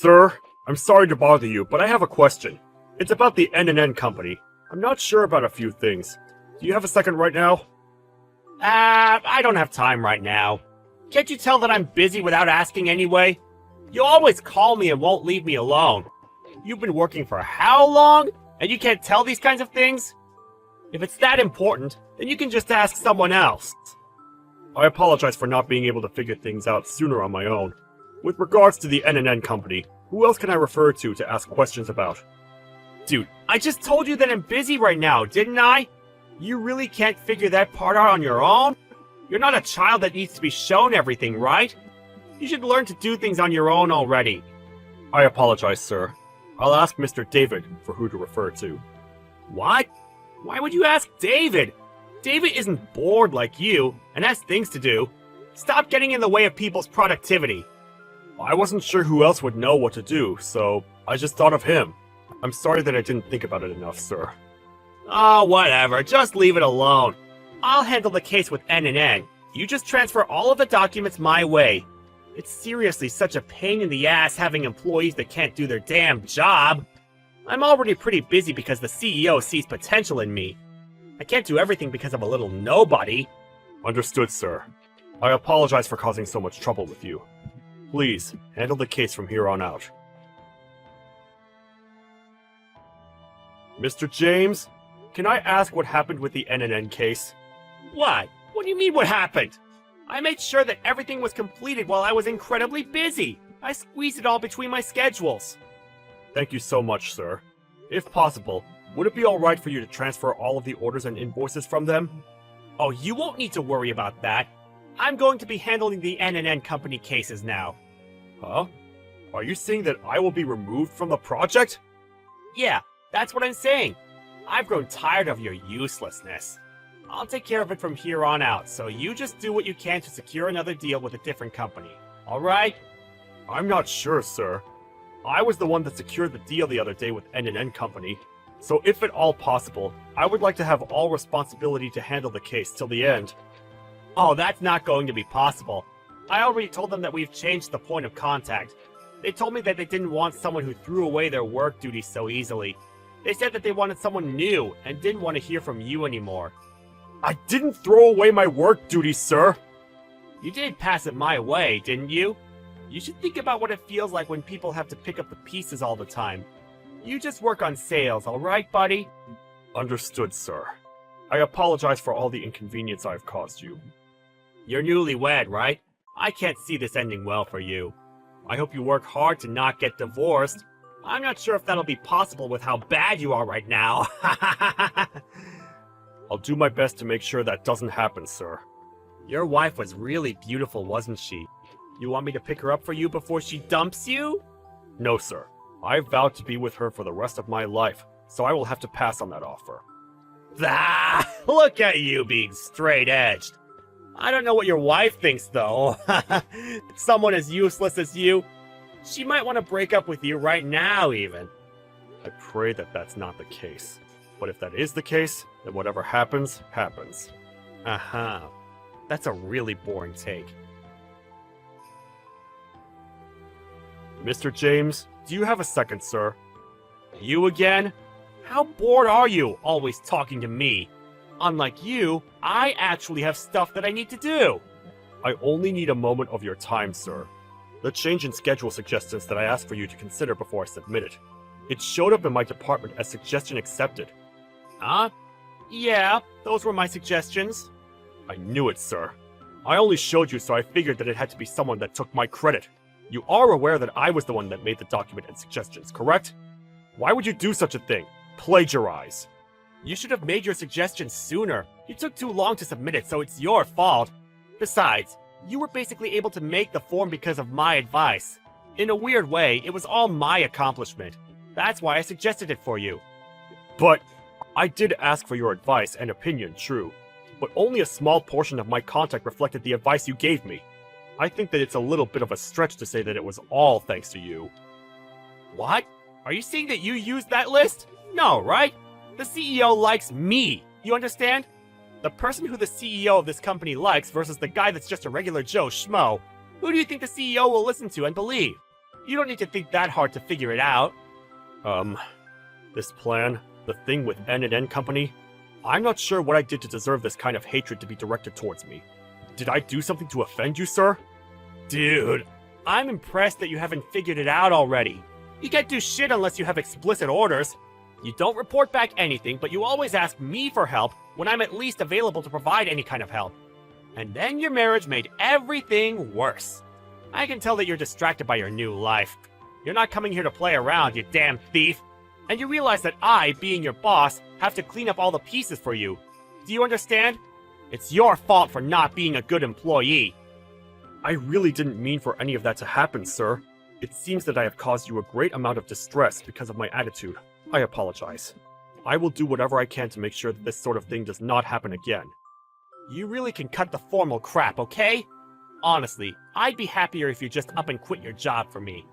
Sir, I'm sorry to bother you, but I have a question. It's about the N&N company. I'm not sure about a few things. Do you have a second right now? I don't have time right now. Can't you tell that I'm busy without asking anyway? You always call me and won't leave me alone. You've been working for how long? And you can't tell these kinds of things? If it's that important, then you can just ask someone else. I apologize for not being able to figure things out sooner on my own. With regards to the N&N company, who else can I refer to ask questions about? Dude, I just told you that I'm busy right now, didn't I? You really can't figure that part out on your own? You're not a child that needs to be shown everything, right? You should learn to do things on your own already. I apologize, sir. I'll ask Mr. David for who to refer to. What? Why would you ask David? David isn't bored like you, and has things to do. Stop getting in the way of people's productivity. I wasn't sure who else would know what to do, so I just thought of him. I'm sorry that I didn't think about it enough, sir. Oh, whatever. Just leave it alone. I'll handle the case with N&N. You just transfer all of the documents my way. It's seriously such a pain in the ass having employees that can't do their damn job. I'm already pretty busy because the CEO sees potential in me. I can't do everything because I'm a little nobody. Understood, sir. I apologize for causing so much trouble with you. Please, handle the case from here on out. Mr. James, can I ask what happened with the N&N case? What? What do you mean what happened? I made sure that everything was completed while I was incredibly busy. I squeezed it all between my schedules. Thank you so much, sir. If possible, would it be alright for you to transfer all of the orders and invoices from them? Oh, you won't need to worry about that. I'm going to be handling the N&N company cases now. Huh? Are you saying that I will be removed from the project? Yeah, that's what I'm saying. I've grown tired of your uselessness. I'll take care of it from here on out, so you just do what you can to secure another deal with a different company. Alright? I'm not sure, sir. I was the one that secured the deal the other day with N&N company, so if at all possible, I would like to have all responsibility to handle the case till the end. Oh, that's not going to be possible. I already told them that we've changed the point of contact. They told me that they didn't want someone who threw away their work duties so easily. They said that they wanted someone new and didn't want to hear from you anymore. I didn't throw away my work duties, sir! You did pass it my way, didn't you? You should think about what it feels like when people have to pick up the pieces all the time. You just work on sales, alright, buddy? Understood, sir. I apologize for all the inconvenience I've caused you. You're newlywed, right? I can't see this ending well for you. I hope you work hard to not get divorced. I'm not sure if that'll be possible with how bad you are right now. I'll do my best to make sure that doesn't happen, sir. Your wife was really beautiful, wasn't she? You want me to pick her up for you before she dumps you? No, sir. I vowed to be with her for the rest of my life, so I will have to pass on that offer. Ah, look at you being straight-edged. I don't know what your wife thinks, though. Someone as useless as you. She might want to break up with you right now, even. I pray that that's not the case. But if that is the case, then whatever happens, happens. Uh-huh. That's a really boring take. Mr. James, do you have a second, sir? You again? How bored are you, always talking to me? Unlike you, I actually have stuff that I need to do. I only need a moment of your time, sir. The change in schedule suggestions that I asked for you to consider before I submit it. It showed up in my department as suggestion accepted. Huh? Yeah, those were my suggestions. I knew it, sir. I only showed you so I figured that it had to be someone that took my credit. You are aware that I was the one that made the document and suggestions, correct? Why would you do such a thing? Plagiarize. You should have made your suggestions sooner. You took too long to submit it, so it's your fault. Besides, you were basically able to make the form because of my advice. In a weird way, it was all my accomplishment. That's why I suggested it for you. But I did ask for your advice and opinion, true. But only a small portion of my contact reflected the advice you gave me. I think that it's a little bit of a stretch to say that it was all thanks to you. What? Are you saying that you used that list? No, right? The CEO likes me. You understand? The person who the CEO of this company likes versus the guy that's just a regular Joe Schmo. Who do you think the CEO will listen to and believe? You don't need to think that hard to figure it out. This plan, the thing with N&N Company, I'm not sure what I did to deserve this kind of hatred to be directed towards me. Did I do something to offend you, sir? Dude, I'm impressed that you haven't figured it out already. You can't do shit unless you have explicit orders. You don't report back anything, but you always ask me for help when I'm at least available to provide any kind of help. And then your marriage made everything worse. I can tell that you're distracted by your new life. You're not coming here to play around, you damn thief. And you realize that I, being your boss, have to clean up all the pieces for you. Do you understand? It's your fault for not being a good employee. I really didn't mean for any of that to happen, sir. It seems that I have caused you a great amount of distress because of my attitude. I apologize. I will do whatever I can to make sure that this sort of thing does not happen again. You really can cut the formal crap, okay? Honestly, I'd be happier if you just up and quit your job for me.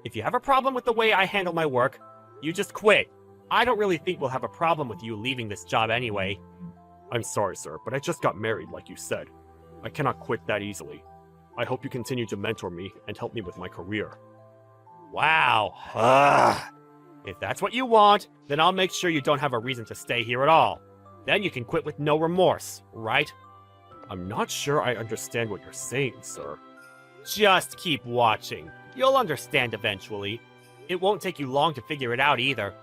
If you have a problem with the way I handle my work, you just quit. I don't really think we'll have a problem with you leaving this job anyway. I'm sorry, sir, but I just got married, like you said. I cannot quit that easily. I hope you continue to mentor me and help me with my career. Wow. If that's what you want, then I'll make sure you don't have a reason to stay here at all. Then you can quit with no remorse, right? I'm not sure I understand what you're saying, sir. Just keep watching. You'll understand eventually. It won't take you long to figure it out either.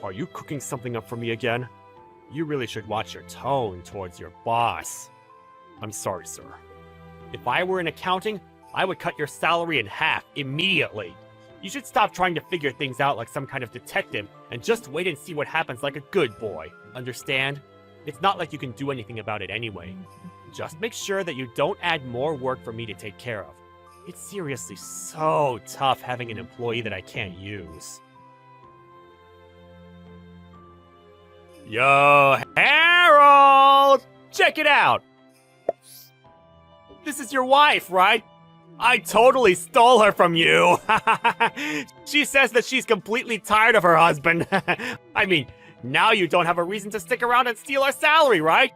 Are you cooking something up for me again? You really should watch your tone towards your boss. I'm sorry, sir. If I were in accounting, I would cut your salary in half immediately. You should stop trying to figure things out like some kind of detective and just wait and see what happens like a good boy. Understand? It's not like you can do anything about it anyway. Just make sure that you don't add more work for me to take care of. It's seriously so tough having an employee that I can't use. Yo, Harold! Check it out! This is your wife, right? I totally stole her from you! She says that she's completely tired of her husband. I mean, now you don't have a reason to stick around and steal our salary, right?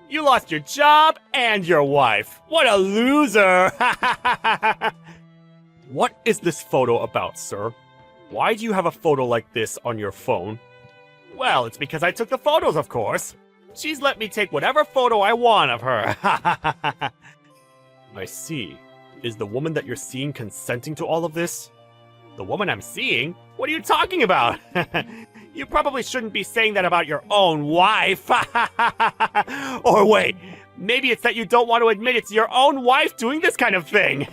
You lost your job and your wife. What a loser! What is this photo about, sir? Why do you have a photo like this on your phone? Well, it's because I took the photos, of course. She's let me take whatever photo I want of her. I see. Is the woman that you're seeing consenting to all of this? The woman I'm seeing? What are you talking about? You probably shouldn't be saying that about your own wife. Or wait, maybe it's that you don't want to admit it's your own wife doing this kind of thing.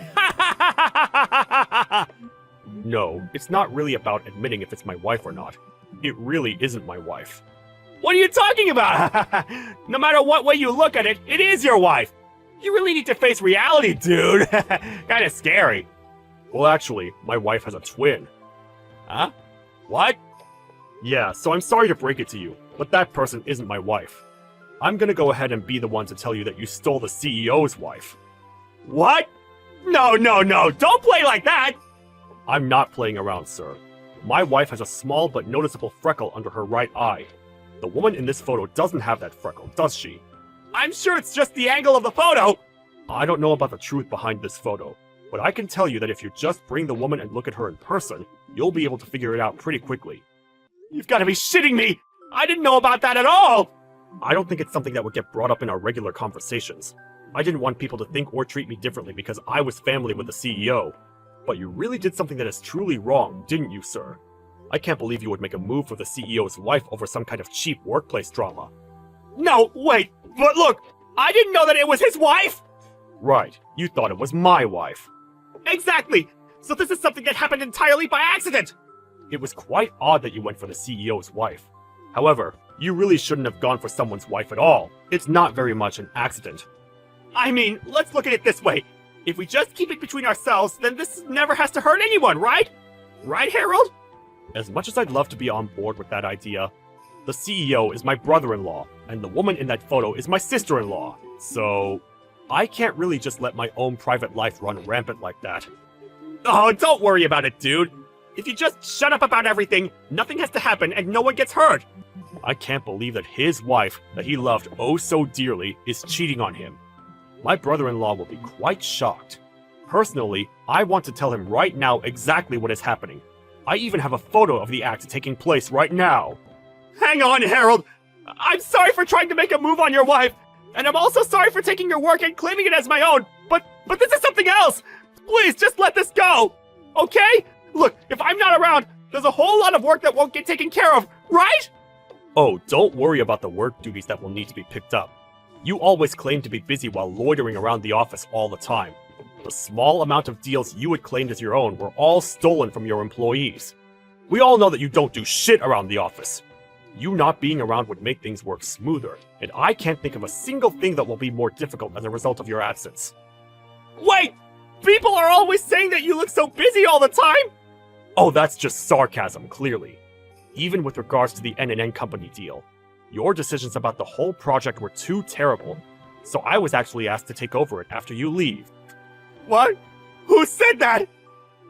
No, it's not really about admitting if it's my wife or not. It really isn't my wife. What are you talking about? No matter what way you look at it, it is your wife. You really need to face reality, dude. Kinda scary. Well, actually, my wife has a twin. Huh? What? Yeah, so I'm sorry to break it to you, but that person isn't my wife. I'm gonna go ahead and be the one to tell you that you stole the CEO's wife. What? No, don't play like that! I'm not playing around, sir. My wife has a small but noticeable freckle under her right eye. The woman in this photo doesn't have that freckle, does she? I'm sure it's just the angle of the photo! I don't know about the truth behind this photo, but I can tell you that if you just bring the woman and look at her in person, you'll be able to figure it out pretty quickly. You've got to be shitting me! I didn't know about that at all! I don't think it's something that would get brought up in our regular conversations. I didn't want people to think or treat me differently because I was family with the CEO. But you really did something that is truly wrong, didn't you, sir? I can't believe you would make a move for the CEO's wife over some kind of cheap workplace drama. No, wait, but look, I didn't know that it was his wife! Right, you thought it was my wife. Exactly! So this is something that happened entirely by accident! It was quite odd that you went for the CEO's wife. However, you really shouldn't have gone for someone's wife at all. It's not very much an accident. I mean, let's look at it this way. If we just keep it between ourselves, then this never has to hurt anyone, right? Right, Harold? As much as I'd love to be on board with that idea, the CEO is my brother-in-law, and the woman in that photo is my sister-in-law. So, I can't really just let my own private life run rampant like that. Oh, don't worry about it, dude. If you just shut up about everything, nothing has to happen and no one gets hurt. I can't believe that his wife, that he loved oh so dearly, is cheating on him. My brother-in-law will be quite shocked. Personally, I want to tell him right now exactly what is happening. I even have a photo of the act taking place right now. Hang on, Harold! I'm sorry for trying to make a move on your wife, and I'm also sorry for taking your work and claiming it as my own, but this is something else! Please, just let this go! Okay? Look, if I'm not around, there's a whole lot of work that won't get taken care of, right? Oh, don't worry about the work duties that will need to be picked up. You always claim to be busy while loitering around the office all the time. The small amount of deals you had claimed as your own were all stolen from your employees. We all know that you don't do shit around the office. You not being around would make things work smoother, and I can't think of a single thing that will be more difficult as a result of your absence. Wait! People are always saying that you look so busy all the time! Oh, that's just sarcasm, clearly. Even with regards to the N&N Company deal, your decisions about the whole project were too terrible, so I was actually asked to take over it after you leave. What? Who said that?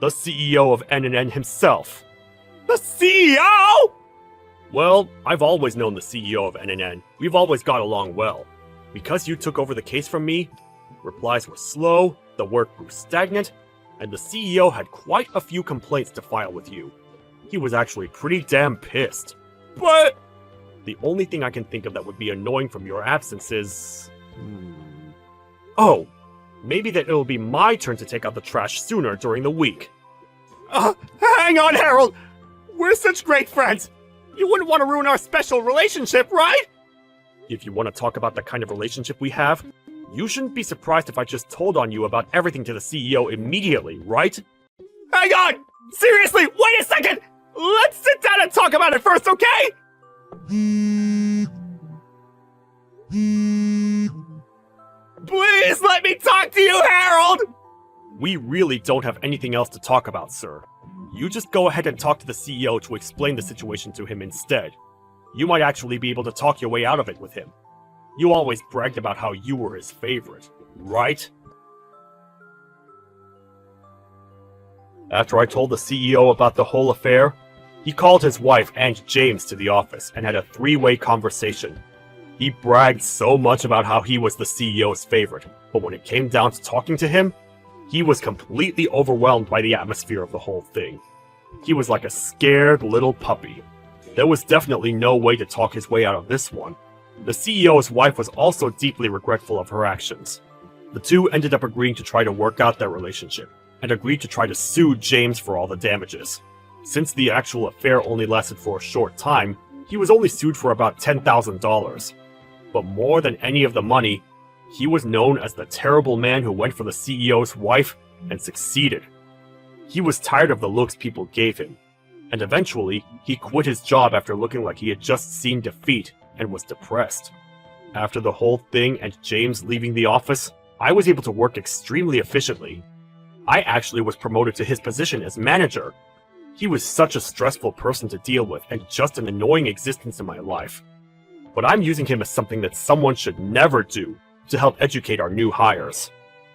The CEO of N&N himself. The CEO?! Well, I've always known the CEO of N&N. We've always got along well. Because you took over the case from me, replies were slow, the work grew stagnant, and the CEO had quite a few complaints to file with you. He was actually pretty damn pissed. But... The only thing I can think of that would be annoying from your absence is... Oh, maybe that it'll be my turn to take out the trash sooner during the week. Hang on, Harold! We're such great friends! You wouldn't want to ruin our special relationship, right? If you want to talk about the kind of relationship we have, you shouldn't be surprised if I just told on you about everything to the CEO immediately, right? Hang on! Seriously, wait a second! Let's sit down and talk about it first, okay? Please let me talk to you, Harold! We really don't have anything else to talk about, sir. You just go ahead and talk to the CEO to explain the situation to him instead. You might actually be able to talk your way out of it with him. You always bragged about how you were his favorite, right? After I told the CEO about the whole affair, he called his wife and James to the office and had a three-way conversation. He bragged so much about how he was the CEO's favorite, but when it came down to talking to him, he was completely overwhelmed by the atmosphere of the whole thing. He was like a scared little puppy. There was definitely no way to talk his way out of this one. The CEO's wife was also deeply regretful of her actions. The two ended up agreeing to try to work out their relationship, and agreed to try to sue James for all the damages. Since the actual affair only lasted for a short time, he was only sued for about $10,000. But more than any of the money, he was known as the terrible man who went for the CEO's wife and succeeded. He was tired of the looks people gave him, and eventually, he quit his job after looking like he had just seen defeat and was depressed. After the whole thing and James leaving the office, I was able to work extremely efficiently. I actually was promoted to his position as manager. He was such a stressful person to deal with and just an annoying existence in my life. But I'm using him as something that someone should never do to help educate our new hires.